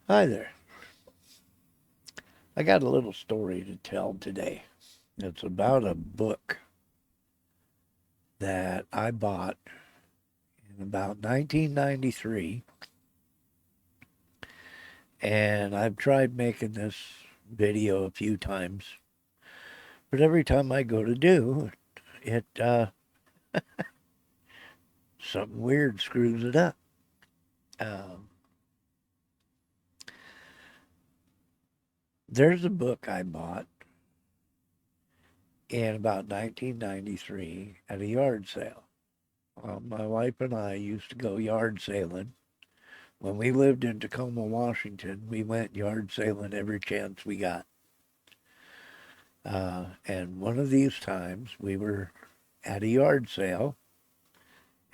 Hi there. I got a little story to tell today. It's about a book that I bought in about 1993, and I've tried making this video a few times, but every time I go to do it, something weird screws it up. Um, there's a book I bought in about 1993 at a yard sale. My wife and I used to go yard sailing. When we lived in Tacoma, Washington, we went yard sailing every chance we got. And one of these times we were at a yard sale,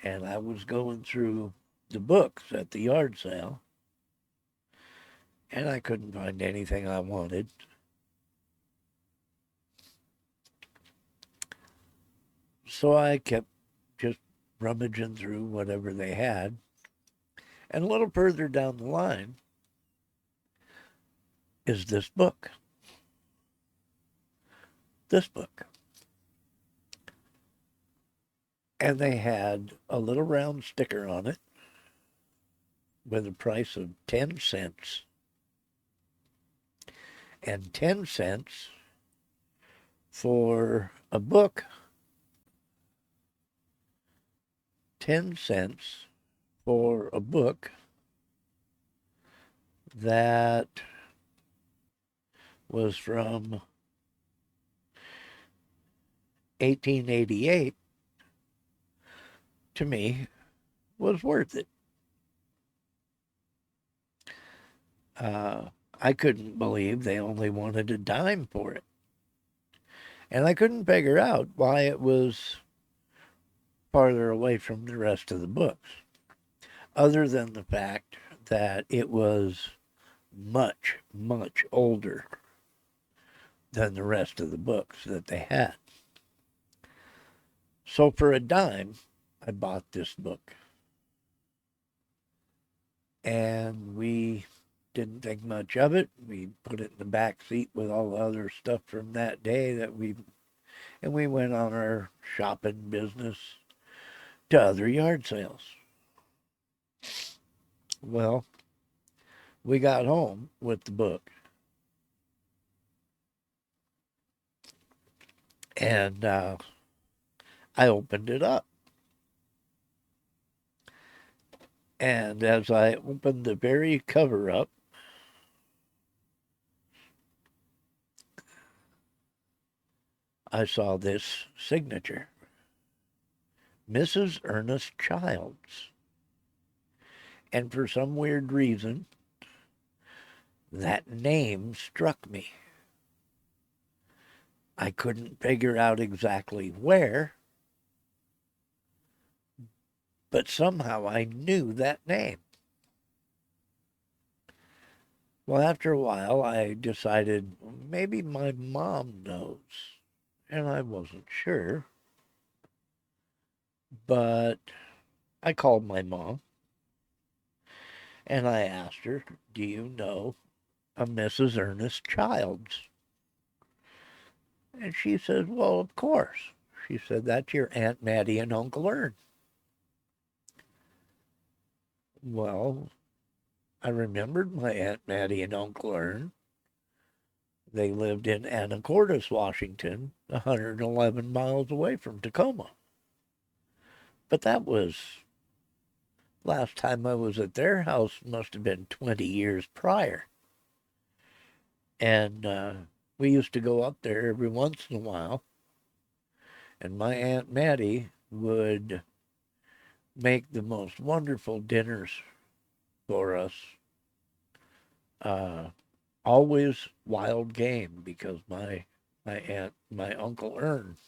and I was going through the books at the yard sale, and I couldn't find anything I wanted. So I kept just rummaging through whatever they had. And a little further down the line is this book. This book. And they had a little round sticker on it with a price of 10 cents. And 10 cents for a book, 10 cents for a book that was from 1888, to me, was worth it. Uh, I couldn't believe they only wanted a dime for it. And I couldn't figure out why it was farther away from the rest of the books, other than the fact that it was much, much older than the rest of the books that they had. So for a dime, I bought this book. And we didn't think much of it. We put it in the back seat with all the other stuff from that day and we went on our shopping business to other yard sales. Well, we got home with the book and I opened it up. And as I opened the very cover up, I saw this signature, Mrs. Ernest Childs. And for some weird reason, that name struck me. I couldn't figure out exactly where, but somehow I knew that name. Well, after a while, I decided maybe my mom knows, and I wasn't sure, but I called my mom and I asked her, "Do you know a Mrs. Ernest Childs?" And she said, "Well, of course." She said, "That's your Aunt Mattie and Uncle Ern." Well, I remembered my Aunt Mattie and Uncle Ern. They lived in Anacortes, Washington, 111 miles away from Tacoma. But that was last time I was at their house must have been 20 years prior. And we used to go up there every once in a while. And my Aunt Mattie would make the most wonderful dinners for us. Uh, Always wild game because my uncle Ern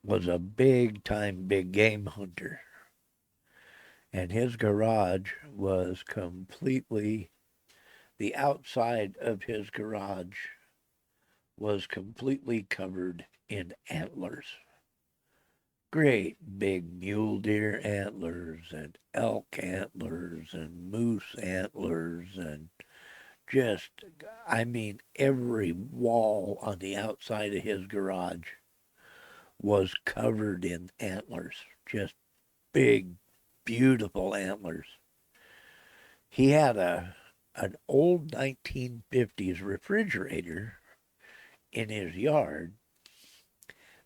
was a big time big game hunter, and his garage was completely the outside of his garage was completely covered in antlers. great big mule deer antlers and elk antlers and moose antlers and just, I mean, every wall on the outside of his garage was covered in antlers. Just big, beautiful antlers. He had an old 1950s refrigerator in his yard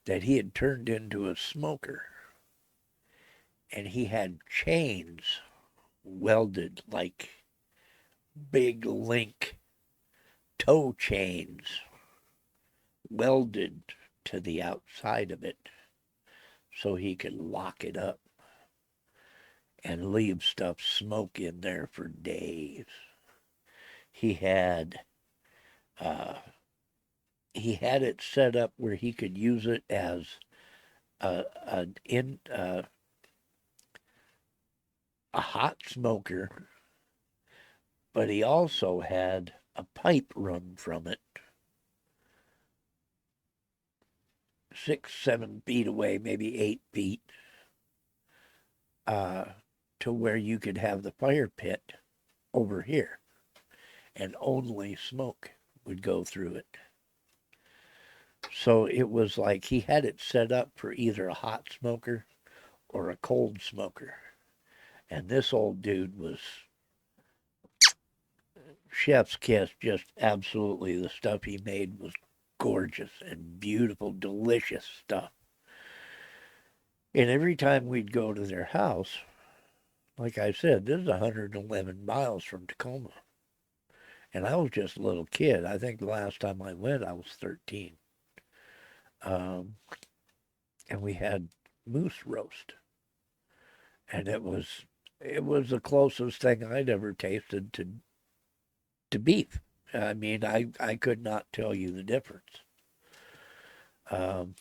that he had turned into a smoker. And he had chains welded like big link toe chains welded to the outside of it so he could lock it up and leave stuff smoke in there for days. He had uh, he had it set up where he could use it as a hot smoker, but he also had a pipe run from it 6, 7 feet away, maybe 8 feet, uh, to where you could have the fire pit over here, and only smoke would go through it. So it was like he had it set up for either a hot smoker or a cold smoker. And this old dude was chef's kiss, just absolutely. The stuff he made was gorgeous and beautiful, delicious stuff. And every time we'd go to their house, like I said, this is 111 miles from Tacoma. And I was just a little kid. I think the last time I went, I was 13. Um, and we had moose roast. And it was the closest thing I'd ever tasted to beef. I mean, I could not tell you the difference. Um,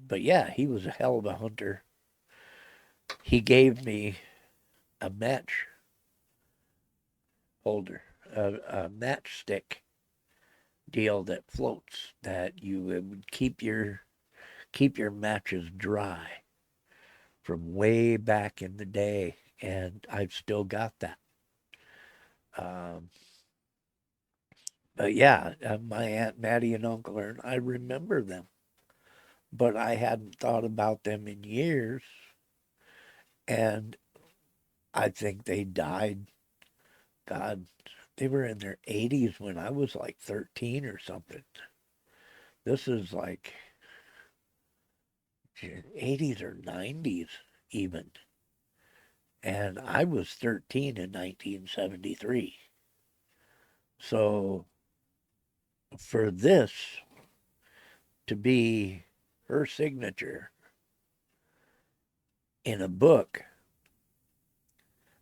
but yeah, he was a hell of a hunter. He gave me a match holder, a matchstick deal that floats, that you would keep your matches dry from way back in the day, and I've still got that. Um, but yeah, my Aunt Mattie and Uncle Ern, I remember them, but I hadn't thought about them in years, and I think they died. God, they were in their 80s when I was like 13 or something. This is like 80s or 90s even. And I was 13 in 1973. So for this to be her signature in a book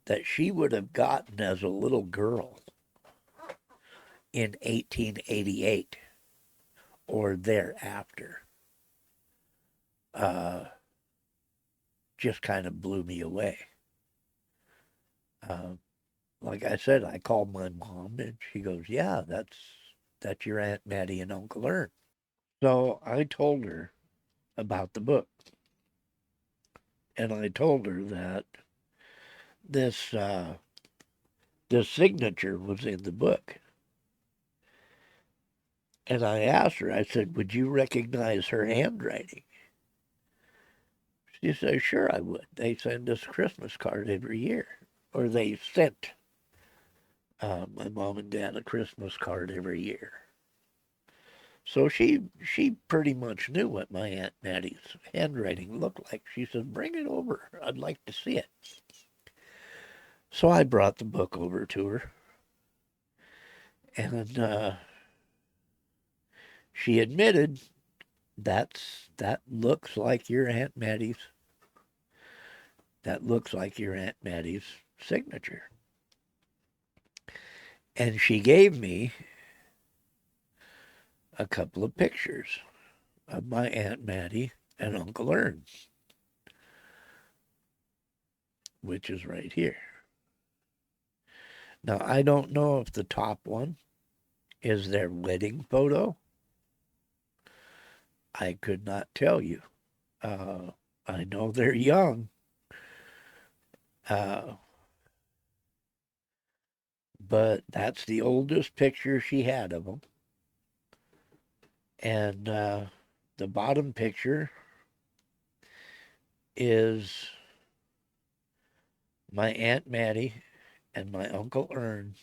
that she would have gotten as a little girl in 1888 or thereafter, uh, just kind of blew me away. Uh, like I said, I called my mom and she goes, "Yeah, that's your Aunt Mattie and Uncle Ern." So I told her about the book, and I told her that this this signature was in the book. And I asked her, I said, "Would you recognize her handwriting?" She said, "Sure, I would. They send us a Christmas card every year." Or they sent my mom and dad a Christmas card every year. So she pretty much knew what my Aunt Mattie's handwriting looked like. She said, "Bring it over. I'd like to see it." So I brought the book over to her, and she admitted that looks like your Aunt Mattie's. That looks like your Aunt Mattie's signature. And she gave me a couple of pictures of my Aunt Mattie and Uncle Ern, which is right here. Now, I don't know if the top one is their wedding photo. I could not tell you. Uh, I know they're young, uh, but that's the oldest picture she had of them. And the bottom picture is my Aunt Mattie and my Uncle Ern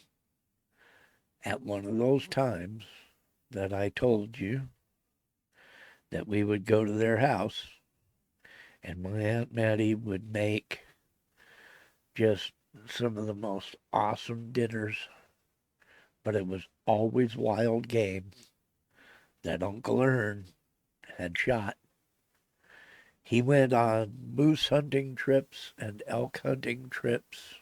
at one of those times that I told you that we would go to their house, and my Aunt Mattie would make just some of the most awesome dinners, but it was always wild game that Uncle Ern had shot. He went on moose hunting trips and elk hunting trips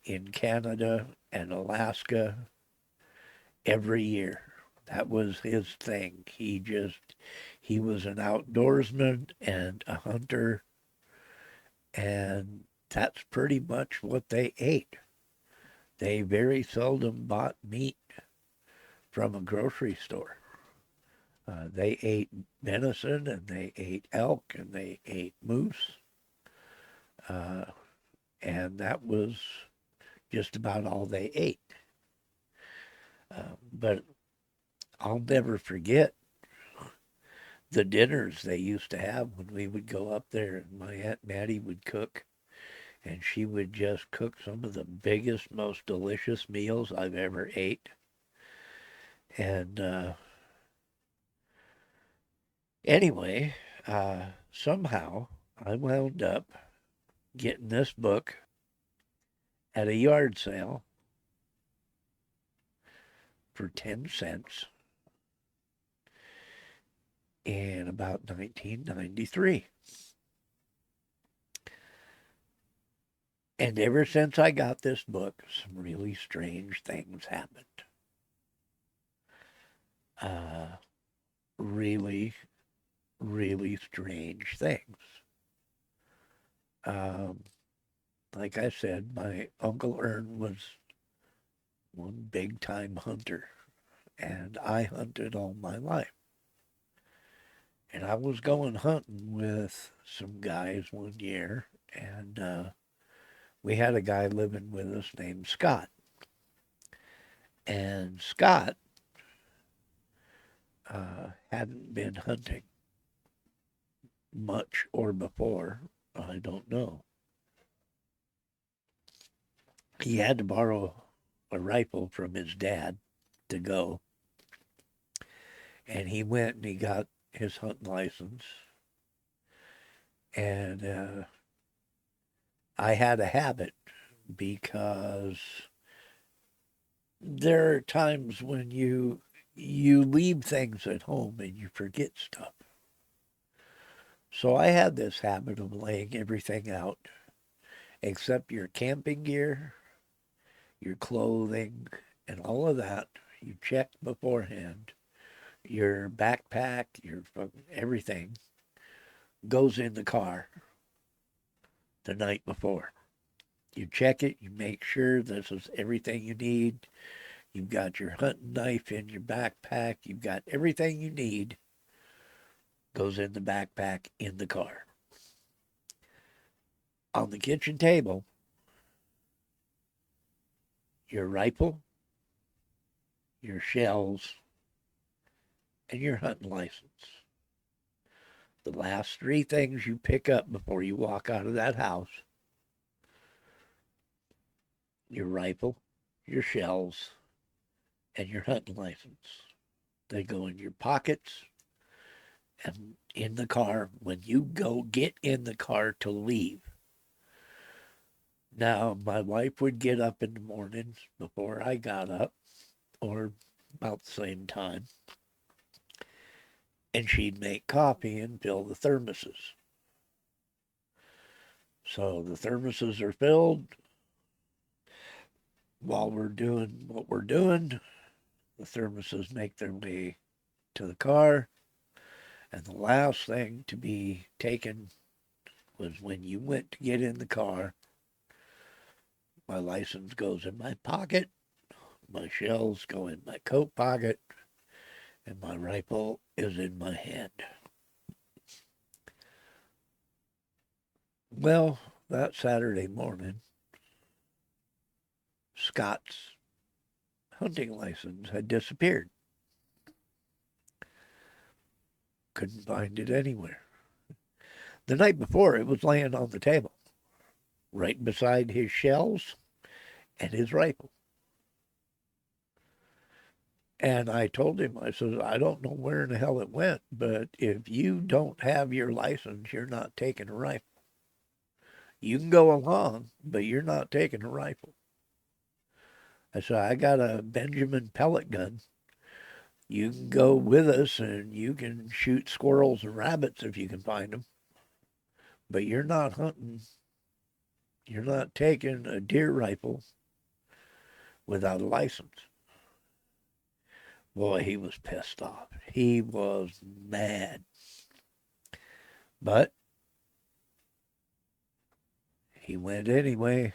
in Canada and Alaska every year. That was his thing. He was an outdoorsman and a hunter, and that's pretty much what they ate. They very seldom bought meat from a grocery store. They ate venison and they ate elk and they ate moose. Uh, and that was just about all they ate. But I'll never forget the dinners they used to have when we would go up there and my Aunt Mattie would cook. And she would just cook some of the biggest, most delicious meals I've ever ate. And anyway, somehow I wound up getting this book at a yard sale for 10 cents in about 1993. And ever since I got this book, some really strange things happened. Uh, really, really strange things. Um, like I said, my Uncle Ern was one big time hunter, and I hunted all my life. And I was going hunting with some guys one year, and we had a guy living with us named Scott. And Scott hadn't been hunting much or before. I don't know. He had to borrow a rifle from his dad to go. And he went and he got his hunting license. And I had a habit because there are times when you leave things at home and you forget stuff. So I had this habit of laying everything out except your camping gear, your clothing, and all of that. You check beforehand. Your backpack, your everything goes in the car the night before. You check it, you make sure this is everything you need. You've got your hunting knife in your backpack. You've got everything you need goes in the backpack in the car. On the kitchen table, your rifle, your shells, and your hunting license. The last three things you pick up before you walk out of that house: your rifle, your shells, and your hunting license. They go in your pockets and in the car when you go get in the car to leave. Now, my wife would get up in the mornings before I got up, or about the same time, and she'd make coffee and fill the thermoses. So the thermoses are filled while we're doing what we're doing. The thermoses make their way to the car, and the last thing to be taken was when you went to get in the car. My license goes in my pocket, my shells go in my coat pocket, and my rifle is in my hand. Well, that Saturday morning, Scott's hunting license had disappeared. Couldn't find it anywhere. The night before, it was laying on the table, right beside his shells and his rifle. And I told him, I said, I don't know where in the hell it went, but if you don't have your license, you're not taking a rifle. You can go along, but you're not taking a rifle. I said, I got a Benjamin pellet gun. You can go with us and you can shoot squirrels and rabbits if you can find them, but you're not hunting. You're not taking a deer rifle without a license. Boy, he was pissed off. He was mad. But he went anyway,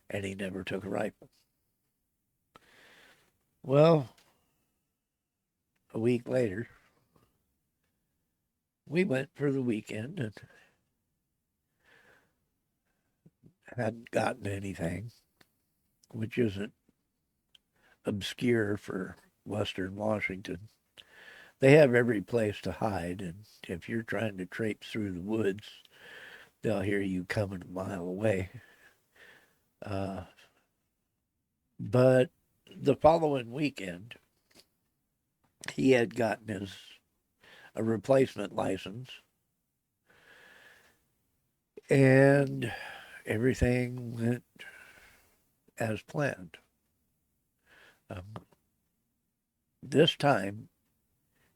and he never took a rifle. Well, a week later, we went for the weekend and hadn't gotten anything, which isn't obscure for Western Washington. They have every place to hide, and if you're trying to traipse through the woods, they'll hear you coming a mile away. Uh, but the following weekend, he had gotten a replacement license, and everything went as planned. Um, this time,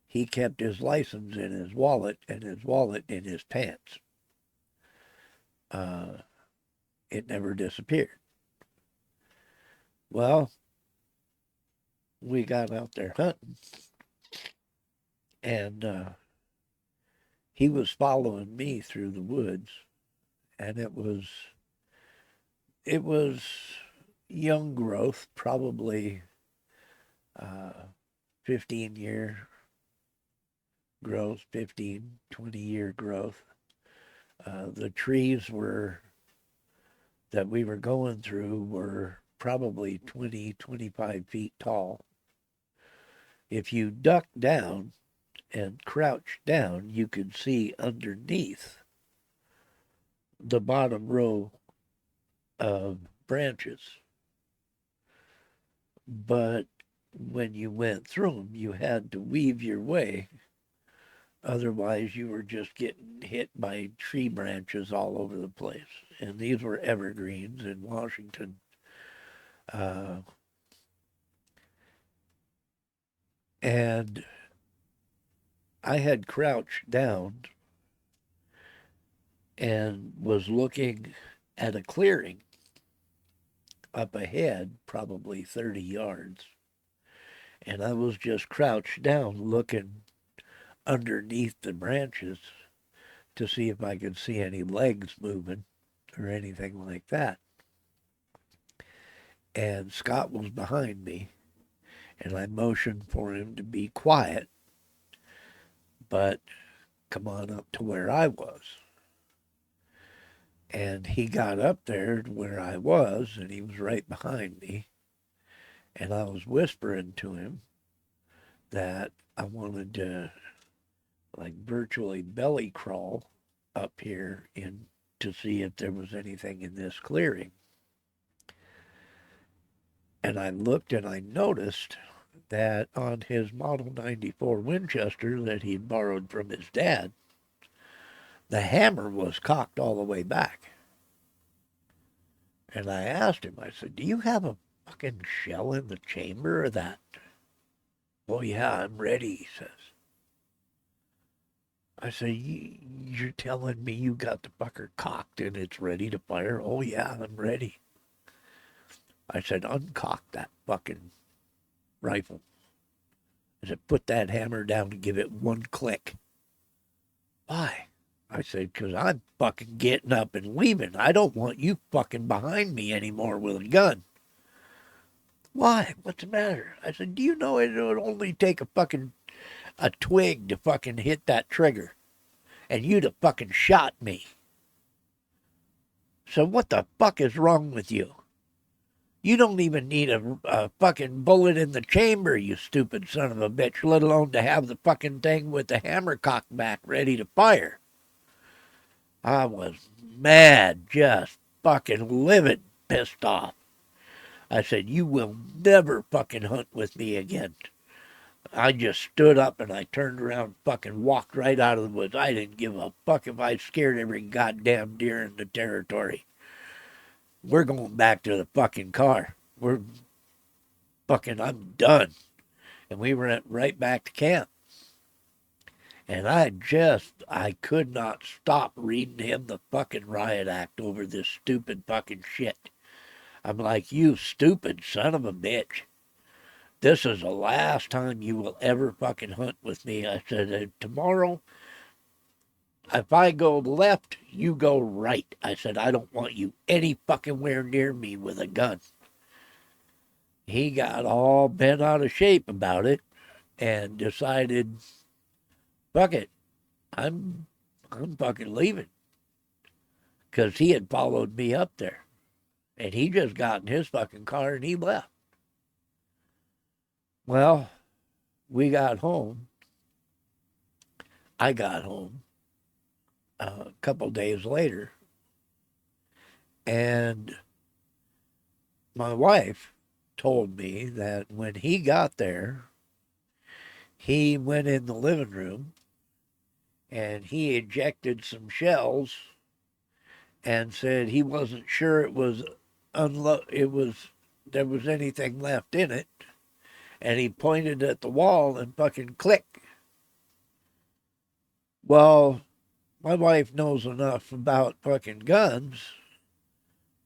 he kept his license in his wallet and his wallet in his pants. Uh, it never disappeared. Well, we got out there hunting, and he was following me through the woods, and it was young growth, probably 15-year growth, 15, 20-year growth. The trees that we were going through were probably 20, 25 feet tall. If you ducked down and crouched down, you could see underneath the bottom row of branches. But when you went through them, you had to weave your way. Otherwise, you were just getting hit by tree branches all over the place. And these were evergreens in Washington. Uh, and I had crouched down and was looking at a clearing up ahead, probably 30 yards. And I was just crouched down looking underneath the branches to see if I could see any legs moving or anything like that. And Scott was behind me, and I motioned for him to be quiet, but come on up to where I was. And he got up there to where I was, and he was right behind me. And I was whispering to him that I wanted to, like, virtually belly crawl up here in to see if there was anything in this clearing. And I looked and I noticed that on his Model 94 Winchester that he'd borrowed from his dad, the hammer was cocked all the way back. And I asked him, I said, do you have a fucking shell in the chamber of that? Oh, yeah, I'm ready, he says. I said, you're telling me you got the fucker cocked and it's ready to fire? Oh, yeah, I'm ready. I said, uncock that fucking rifle. I said, put that hammer down and give it one click. Why? I said, because I'm fucking getting up and leaving. I don't want you fucking behind me anymore with a gun. Why? What's the matter? I said, do you know it would only take a twig to fucking hit that trigger? And you'd have fucking shot me. So what the fuck is wrong with you? You don't even need a fucking bullet in the chamber, you stupid son of a bitch, let alone to have the fucking thing with the hammer cocked back ready to fire. I was mad, just fucking livid, pissed off. I said, you will never fucking hunt with me again. I just stood up and I turned around, fucking walked right out of the woods. I didn't give a fuck if I scared every goddamn deer in the territory. We're going back to the fucking car. We're fucking, I'm done. And we went right back to camp. And I could not stop reading him the fucking riot act over this stupid fucking shit. I'm like, you stupid son of a bitch. This is the last time you will ever fucking hunt with me. I said, tomorrow, if I go left, you go right. I said, I don't want you any fucking where near me with a gun. He got all bent out of shape about it and decided, fuck it, I'm I'm fucking leaving. Because he had followed me up there. And he just got in his fucking car and he left. Well, we got home. I got home a couple days later. And my wife told me that when he got there, he went in the living room and he ejected some shells and said he wasn't sure it was there was anything left in it, and he pointed at the wall and fucking click. Well, my wife knows enough about fucking guns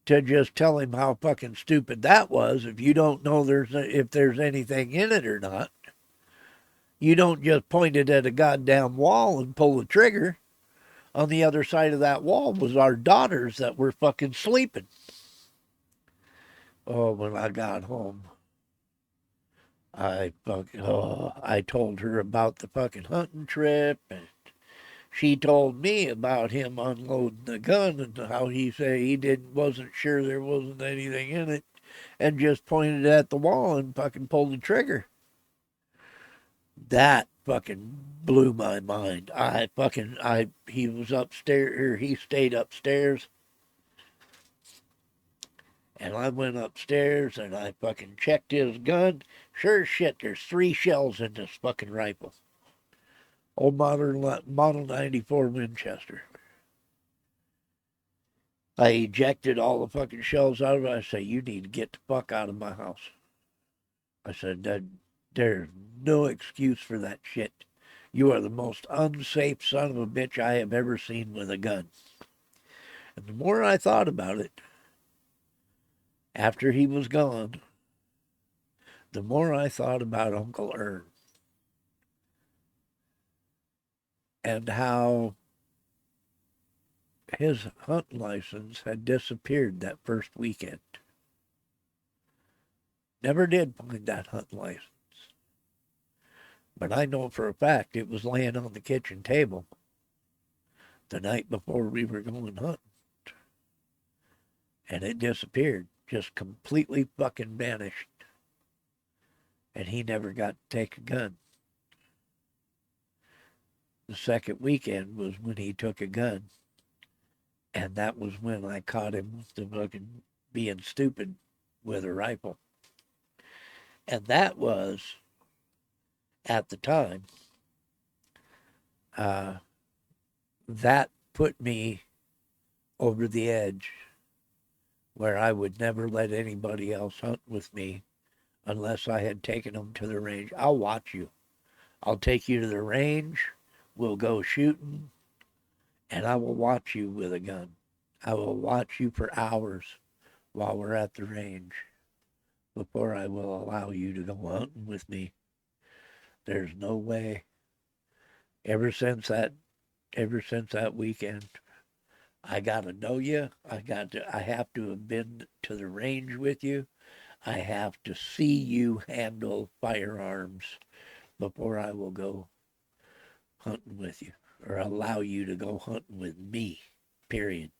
to just tell him how fucking stupid that was. If you don't know if there's anything in it or not, you don't just point it at a goddamn wall and pull the trigger. On the other side of that wall was our daughters that were fucking sleeping. Oh, when I got home, I told her about the fucking hunting trip, and she told me about him unloading the gun and how he said he wasn't sure there wasn't anything in it, and just pointed at the wall and fucking pulled the trigger. That fucking blew my mind. He was upstairs, or he stayed upstairs, and I went upstairs and I fucking checked his gun. Sure as shit, there's 3 shells in this fucking rifle. Old Model 94 Winchester. I ejected all the fucking shells out of it. I say, you need to get the fuck out of my house. I said, there's no excuse for that shit. You are the most unsafe son of a bitch I have ever seen with a gun. And the more I thought about it, after he was gone, the more I thought about Uncle Ern and how his hunt license had disappeared that first weekend. Never did find that hunt license. But I know for a fact it was laying on the kitchen table the night before we were going hunting. And it disappeared. Just completely fucking vanished. And he never got to take a gun. The second weekend was when he took a gun. And that was when I caught him with the fucking being stupid with a rifle. And that was, at the time, that put me over the edge where I would never let anybody else hunt with me unless I had taken them to the range. I'll watch you. I'll take you to the range. We'll go shooting, and I will watch you with a gun. I will watch you for hours while we're at the range before I will allow you to go hunting with me. There's no way. Ever since that weekend, I gotta know you. I have to have been to the range with you. I have to see you handle firearms before I will go hunting with you or allow you to go hunting with me. Period.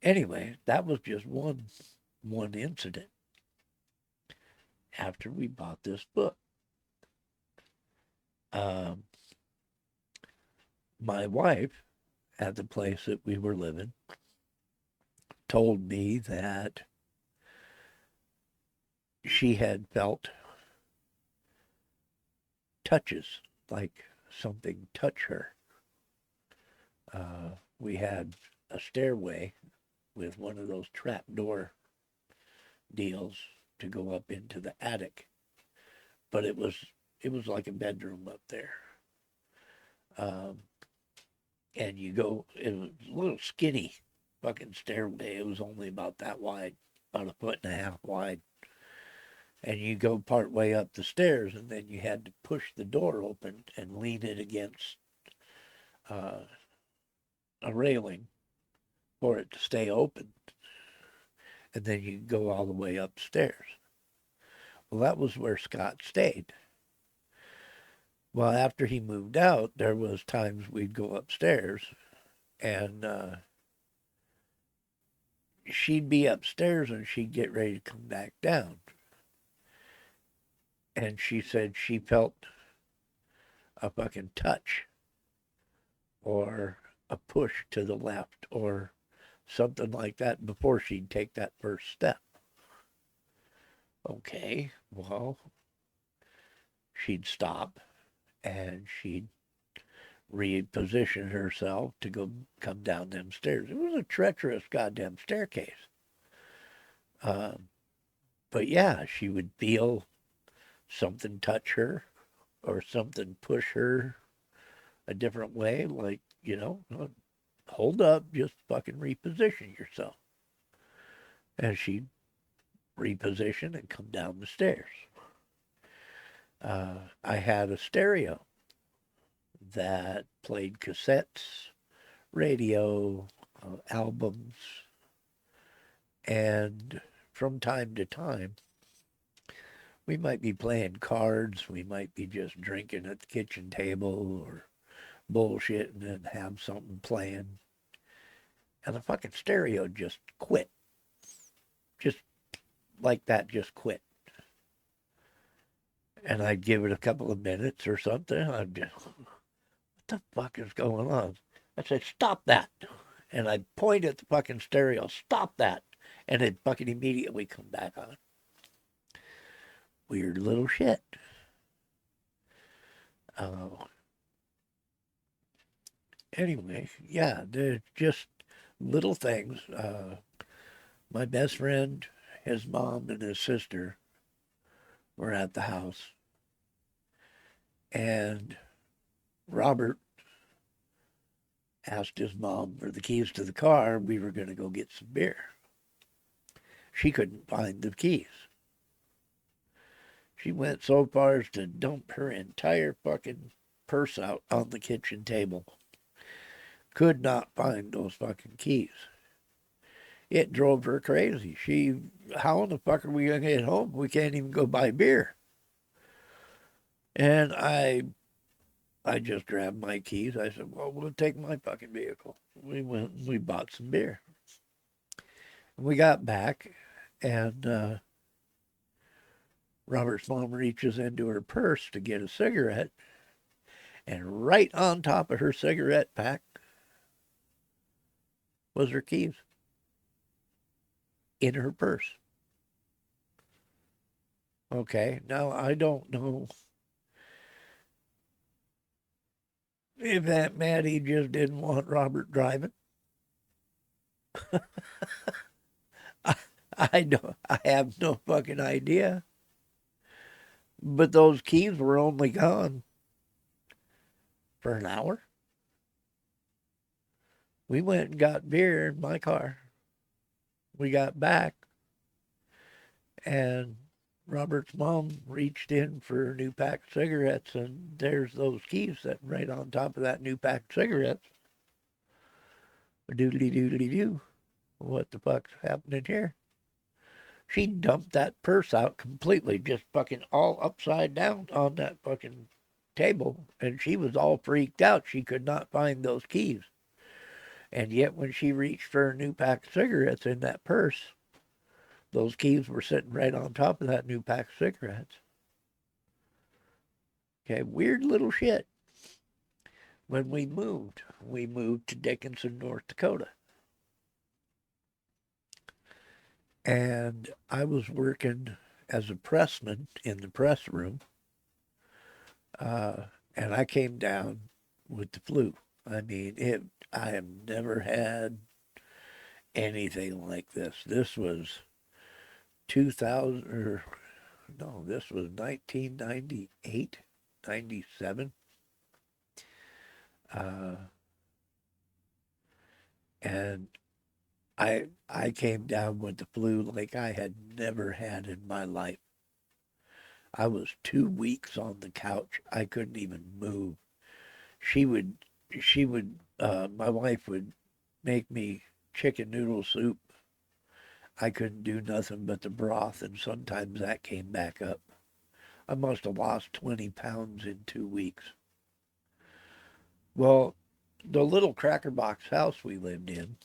Anyway, that was just one incident after we bought this book. Um, my wife at the place that we were living told me that she had felt touches, like something touch her. We had a stairway with one of those trap door deals to go up into the attic, but it was like a bedroom up there. Um, and you go, it was a little skinny fucking stairway. It was only about that wide, about a foot and a half wide. And you go part way up the stairs, and then you had to push the door open and lean it against uh, a railing for it to stay open. And then you go all the way upstairs. Well, that was where Scott stayed. Well, after he moved out, there was times we'd go upstairs, and she'd be upstairs and she'd get ready to come back down. And she said she felt a fucking touch or a push to the left or something like that before she'd take that first step. Okay, well, she'd stop and she'd reposition herself to go come down them stairs. It was a treacherous goddamn staircase. Um, but yeah, she would feel something touch her or something push her a different way, like, hold up, just fucking reposition yourself. And she'd reposition and come down the stairs. I had a stereo that played cassettes, radio, albums, and from time to time, we might be playing cards, we might be just drinking at the kitchen table or bullshitting and have something playing. And the fucking stereo just quit. Just like that, just quit. And I'd give it a couple of minutes or something. I'd just, what the fuck is going on? I'd say, stop that. And I'd point at the fucking stereo, stop that. And it'd fucking immediately come back on. Weird little shit. Uh, anyway, yeah, they're just little things. My best friend, his mom, and his sister were at the house. And Robert asked his mom for the keys to the car. We were going to go get some beer. She couldn't find the keys. She went so far as to dump her entire fucking purse out on the kitchen table. Could not find those fucking keys. It drove her crazy. How in the fuck are we going to get home? We can't even go buy beer. And I just grabbed my keys. I said, well, we'll take my fucking vehicle. We went and we bought some beer. And we got back, and Robert's mom reaches into her purse to get a cigarette, and right on top of her cigarette pack was her keys in her purse. Okay, now I don't know if Aunt Maddie just didn't want Robert driving. I, I don't. I have no fucking idea. But those keys were only gone for an hour. We went and got beer in my car. We got back, and Robert's mom reached in for a new pack of cigarettes, and there's those keys sitting right on top of that new pack of cigarettes. Doodly doodly doo. What the fuck's happening here? She dumped that purse out completely, just fucking all upside down on that fucking table, and she was all freaked out. She could not find those keys. And yet, when she reached for a new pack of cigarettes in that purse, those keys were sitting right on top of that new pack of cigarettes. Okay, weird little shit. When we moved to Dickinson, North Dakota. And I was working as a pressman in the press room. Uh, and I came down with the flu. I mean, I have never had anything like this. This was 2000, or no, this was 1998, 97. Uh, and I came down with the flu like I had never had in my life. I was 2 weeks on the couch. I couldn't even move. She would, my wife would make me chicken noodle soup. I couldn't do nothing but the broth, and sometimes that came back up. I must have lost 20 pounds in 2 weeks. Well, the little cracker box house we lived in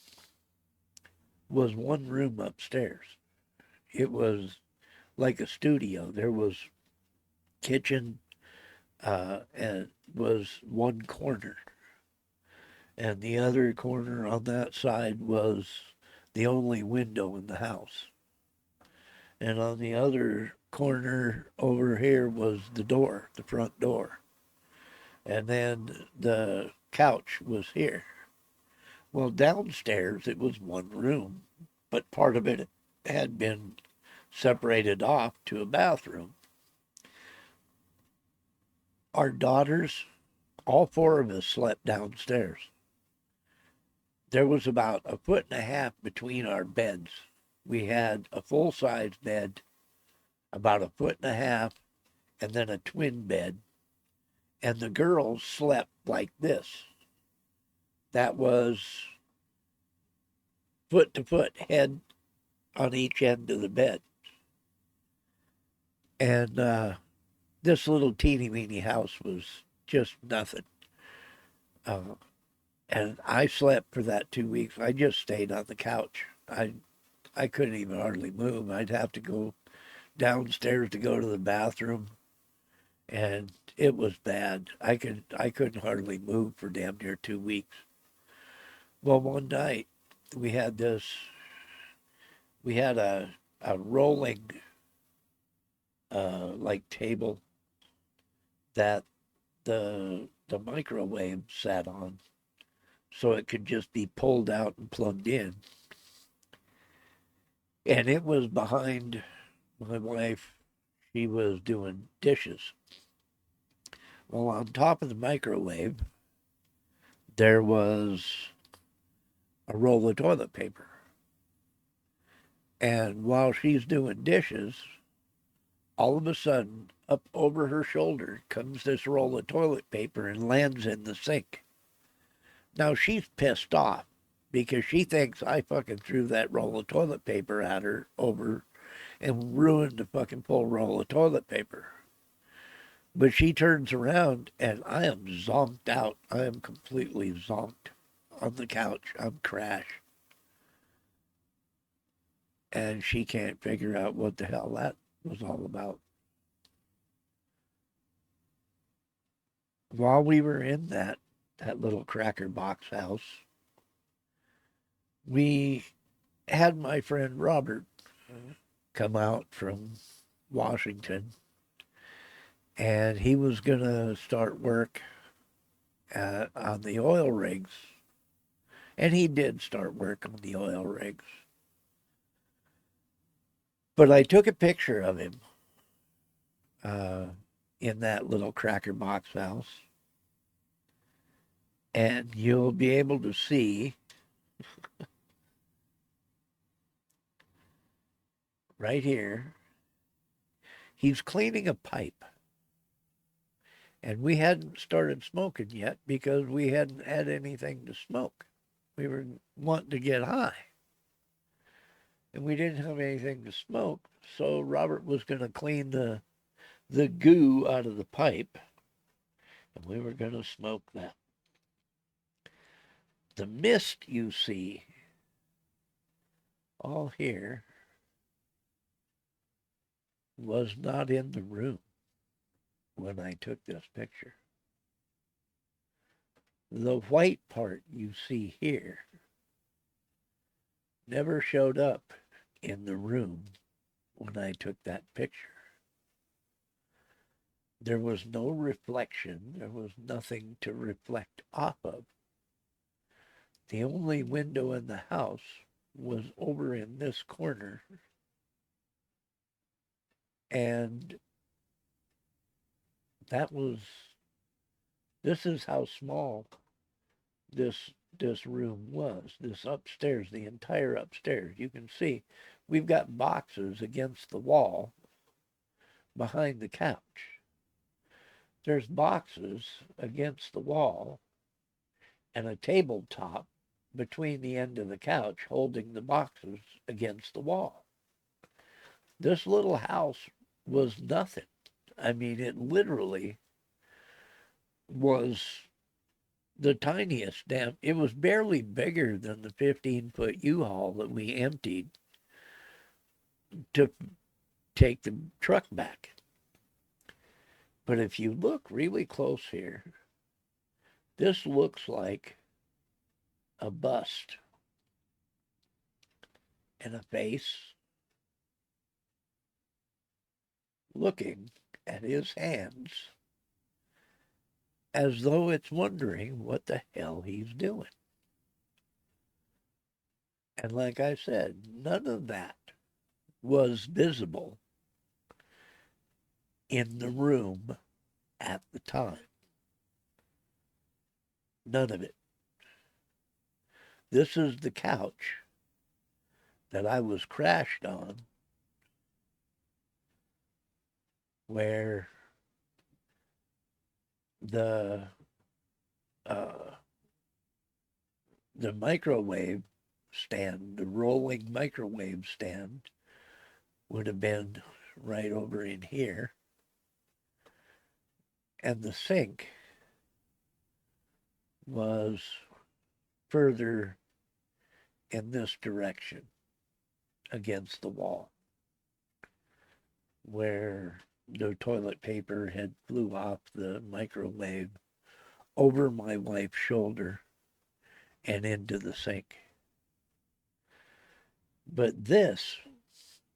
was one room upstairs. It was like a studio. There was kitchen, and was one corner, and the other corner on that side was the only window in the house. And on the other corner over here was the door, the front door. And then the couch was here. Well, downstairs it was one room, but part of it had been separated off to a bathroom. Our daughters, all four of us slept downstairs. There was about a foot and a half between our beds. We had a full size bed, about a foot and a half, and then a twin bed. And the girls slept like this. That was foot to foot, head on each end of the bed. And this little teeny weeny house was just nothing. Uh, and I slept for that 2 weeks. I just stayed on the couch. I couldn't even hardly move. I'd have to go downstairs to go to the bathroom, and it was bad. I couldn't hardly move for damn near 2 weeks. Well, one night we had this. We had a rolling like table that the microwave sat on, so it could just be pulled out and plugged in. And it was behind my wife. She was doing dishes. Well, on top of the microwave, there was a roll of toilet paper. And while she's doing dishes, all of a sudden, up over her shoulder comes this roll of toilet paper and lands in the sink. Now she's pissed off because she thinks I fucking threw that roll of toilet paper at her over and ruined the fucking full roll of toilet paper. But she turns around and I am zonked out. I am completely zonked on the couch. I'm crashed. And she can't figure out what the hell that was all about. While we were in that little cracker box house, we had my friend Robert come out from Washington, and he was going to start work on the oil rigs. And he did start work on the oil rigs. But I took a picture of him uh, in that little cracker box house, and you'll be able to see right here, he's cleaning a pipe. And we hadn't started smoking yet because we hadn't had anything to smoke. We were wanting to get high. And we didn't have anything to smoke. So Robert was going to clean the goo out of the pipe. And we were going to smoke that. The mist you see all here was not in the room when I took this picture. The white part you see here never showed up in the room when I took that picture. There was no reflection. There was nothing to reflect off of. The only window in the house was over in this corner. And that was, this is how small this this room was. This upstairs, the entire upstairs. You can see we've got boxes against the wall behind the couch. There's boxes against the wall and a tabletop between the end of the couch holding the boxes against the wall. This little house was nothing. I mean, it literally was the tiniest damn. It was barely bigger than the 15-foot U-Haul that we emptied to take the truck back. But if you look really close here, this looks like a bust and a face looking at his hands as though it's wondering what the hell he's doing. And like I said, none of that was visible in the room at the time. None of it. This is the couch that I was crashed on where the uh, the microwave stand, the rolling microwave stand, would have been right over in here. And the sink was further in this direction against the wall where the toilet paper had flew off the microwave over my wife's shoulder and into the sink. But this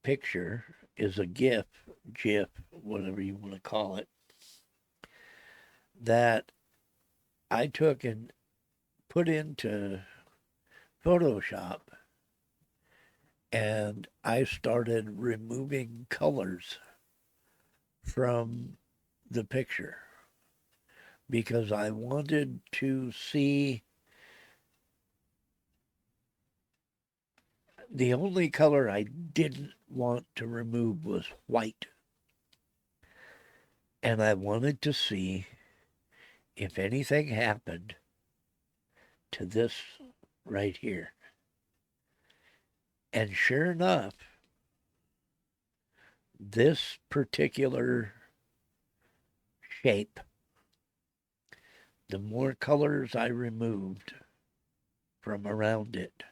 picture is a GIF, whatever you want to call it, that I took and put into Photoshop, and I started removing colors from the picture because I wanted to see. The only color I didn't want to remove was white. And I wanted to see if anything happened to this right here. And sure enough, this particular shape, the more colors I removed from around it,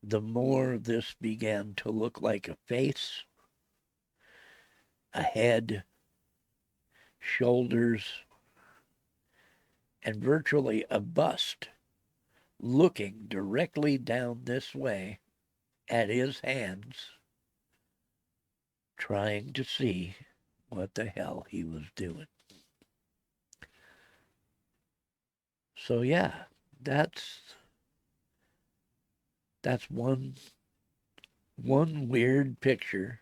the more this began to look like a face, a head, shoulders, and virtually a bust looking directly down this way at his hands, trying to see what the hell he was doing. So yeah, that's one weird picture.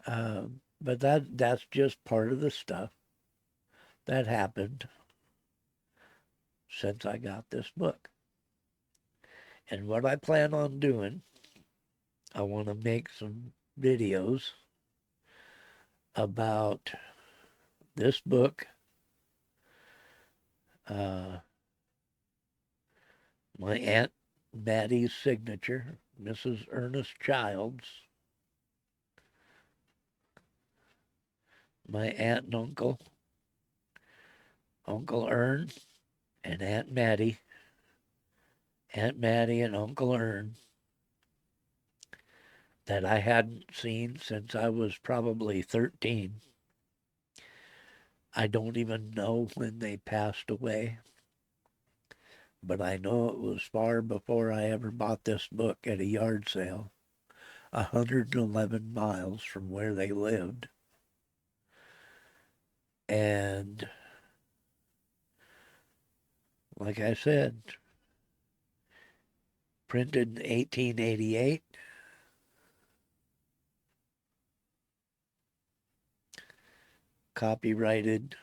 But that's just part of the stuff that happened since I got this book. And what I plan on doing, I want to make some videos about this book, my Aunt Mattie's signature, Mrs. Ernest Childs, my aunt and uncle, Uncle Ern and Aunt Mattie and Uncle Ern that I hadn't seen since I was probably 13. I don't even know when they passed away, but I know it was far before I ever bought this book at a yard sale, 111 miles from where they lived. And like I said, printed in 1888, copyrighted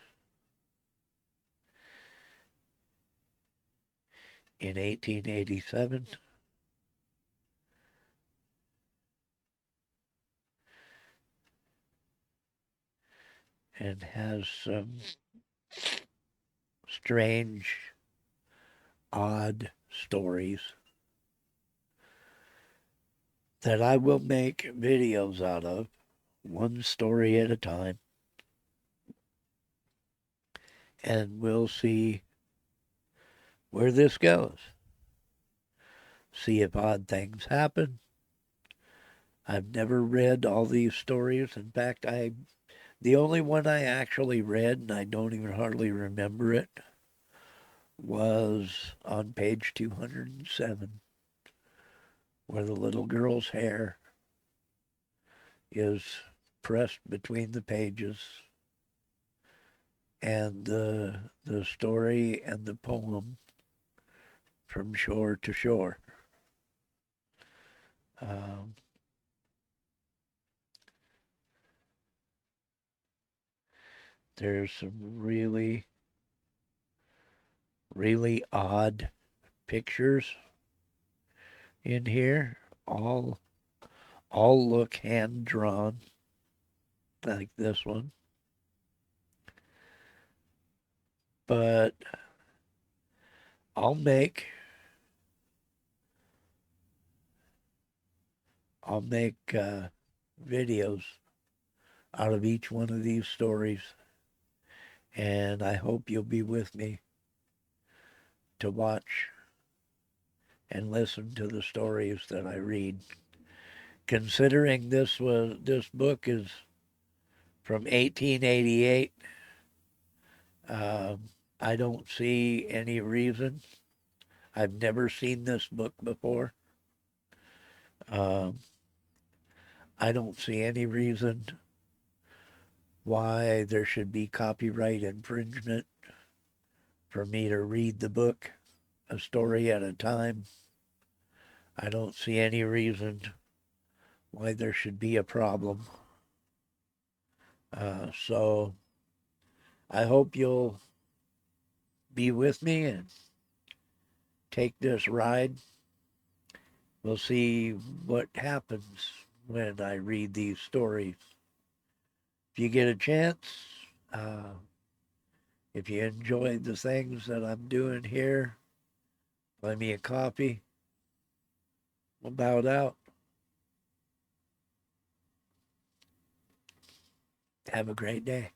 in 1887, and has some strange, odd stories that I will make videos out of, one story at a time, and we'll see where this goes. See if odd things happen. I've never read all these stories. In fact, the only one I actually read, and I don't even hardly remember it, was on page 207, where the little girl's hair is pressed between the pages, and the story and the poem from shore to shore. Um, there's some really, really odd pictures in here. All all look hand drawn, like this one. But I'll make I'll make videos out of each one of these stories, and I hope you'll be with me to watch and listen to the stories that I read. Considering this book is from 1888, um, I don't see any reason. I've never seen this book before. Um, I don't see any reason why there should be copyright infringement for me to read the book a story at a time. I don't see any reason why there should be a problem. So I hope you'll be with me and take this ride. We'll see what happens when I read these stories. If you get a chance, uh, if you enjoy the things that I'm doing here, buy me a coffee. We'll bow it out. Have a great day.